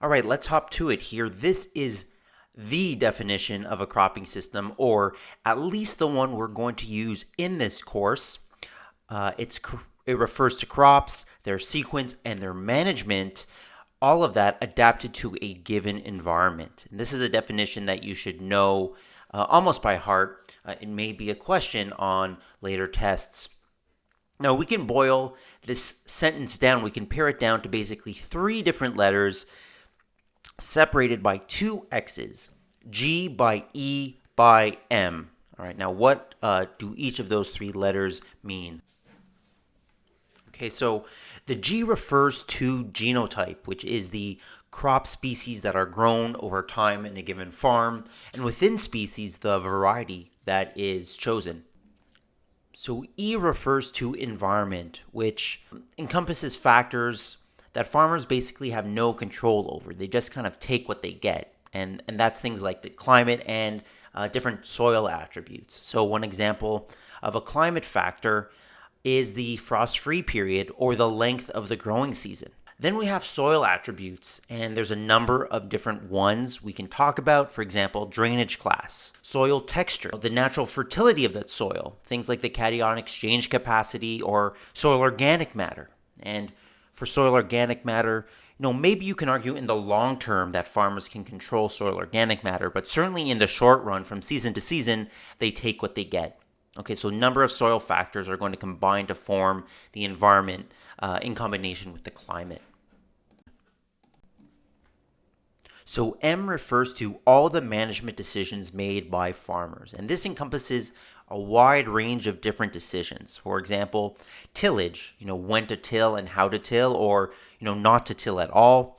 All right, let's hop to it here. This is the definition of a cropping system, or at least the one we're going to use in this course. It refers to crops, their sequence, and their management, all of that adapted to a given environment. And this is a definition that you should know almost by heart. It may be a question on later tests. Now, we can boil this sentence down. We can pare it down to basically three different letters separated by two X's, G by E by M. All right, now what do each of those three letters mean? Okay, so the G refers to genotype, which is the crop species that are grown over time in a given farm, and within species, the variety that is chosen. So E refers to environment, which encompasses factors that farmers basically have no control over. They just kind of take what they get. And that's things like the climate and different soil attributes. So one example of a climate factor is the frost-free period or the length of the growing season. Then we have soil attributes, and there's a number of different ones we can talk about. For example, drainage class, soil texture, the natural fertility of that soil, things like the cation exchange capacity or soil organic matter. And for soil organic matter, maybe you can argue in the long term that farmers can control soil organic matter, but certainly in the short run, from season to season, they take what they get. Okay, so a number of soil factors are going to combine to form the environment in combination with the climate. So M refers to all the management decisions made by farmers, and this encompasses a wide range of different decisions. For example, tillage, when to till and how to till, or not to till at all.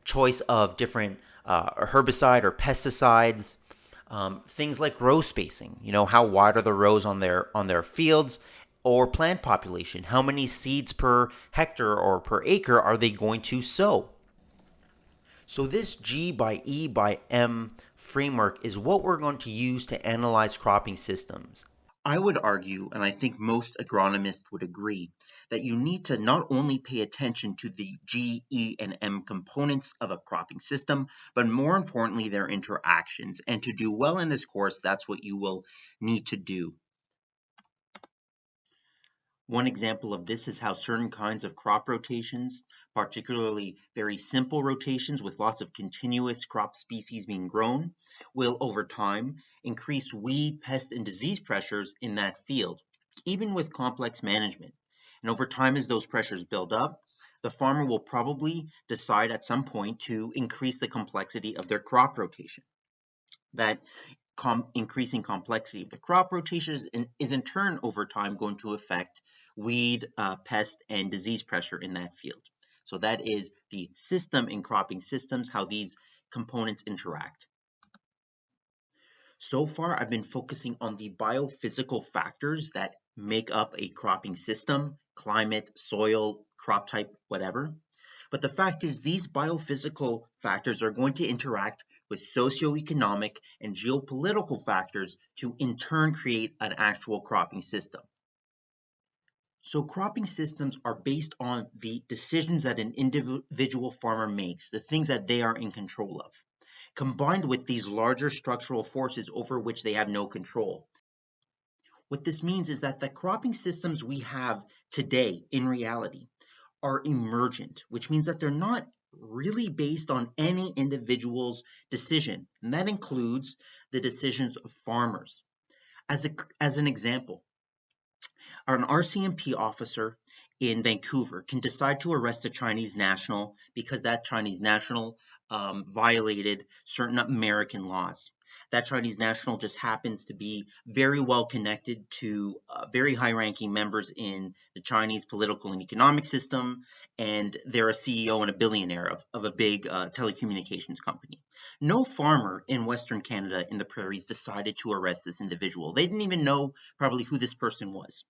Choice of different herbicide or pesticides. Things like row spacing, how wide are the rows on their fields, or plant population, how many seeds per hectare or per acre are they going to sow. So this G by E by M framework is what we're going to use to analyze cropping systems. I would argue, and I think most agronomists would agree, that you need to not only pay attention to the G, E, and M components of a cropping system, but more importantly, their interactions. And to do well in this course, that's what you will need to do. One example of this is how certain kinds of crop rotations, particularly very simple rotations with lots of continuous crop species being grown, will over time increase weed, pest, and disease pressures in that field, even with complex management. And over time, as those pressures build up, the farmer will probably decide at some point to increase the complexity of their crop rotation. That increasing complexity of the crop rotations is in turn over time going to affect weed, pest, and disease pressure in that field. So that is the system in cropping systems, how these components interact. So far, I've been focusing on the biophysical factors that make up a cropping system, climate, soil, crop type, whatever. But the fact is, these biophysical factors are going to interact with socioeconomic and geopolitical factors to in turn create an actual cropping system. So cropping systems are based on the decisions that an individual farmer makes, the things that they are in control of, combined with these larger structural forces over which they have no control. What this means is that the cropping systems we have today in reality are emergent, which means that they're not really based on any individual's decision. And that includes the decisions of farmers. As an example, an RCMP officer in Vancouver can decide to arrest a Chinese national because that Chinese national violated certain American laws. That Chinese national just happens to be very well connected to very high-ranking members in the Chinese political and economic system, and they're a CEO and a billionaire of a big telecommunications company. No farmer in Western Canada in the prairies decided to arrest this individual. They didn't even know probably who this person was.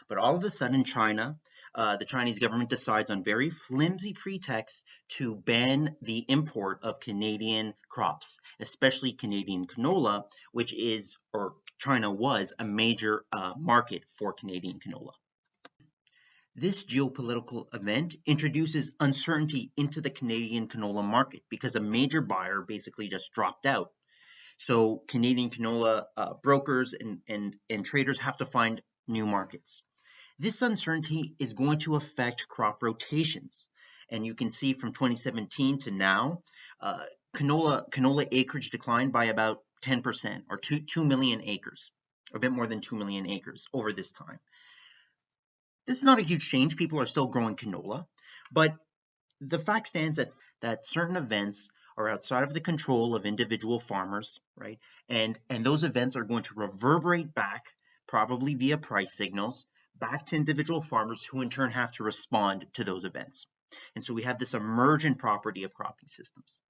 But all of a sudden, China, the Chinese government decides on very flimsy pretexts to ban the import of Canadian crops, especially Canadian canola, which is, or China was, a major market for Canadian canola. This geopolitical event introduces uncertainty into the Canadian canola market because a major buyer basically just dropped out. So Canadian canola brokers and traders have to find new markets. This uncertainty is going to affect crop rotations. And you can see from 2017 to now, uh, canola acreage declined by about 10% or 2 million acres, a bit more than 2 million acres over this time. This is not a huge change. People are still growing canola, but the fact stands that certain events are outside of the control of individual farmers, right? And those events are going to reverberate back, probably via price signals, back to individual farmers who in turn have to respond to those events. And so we have this emergent property of cropping systems.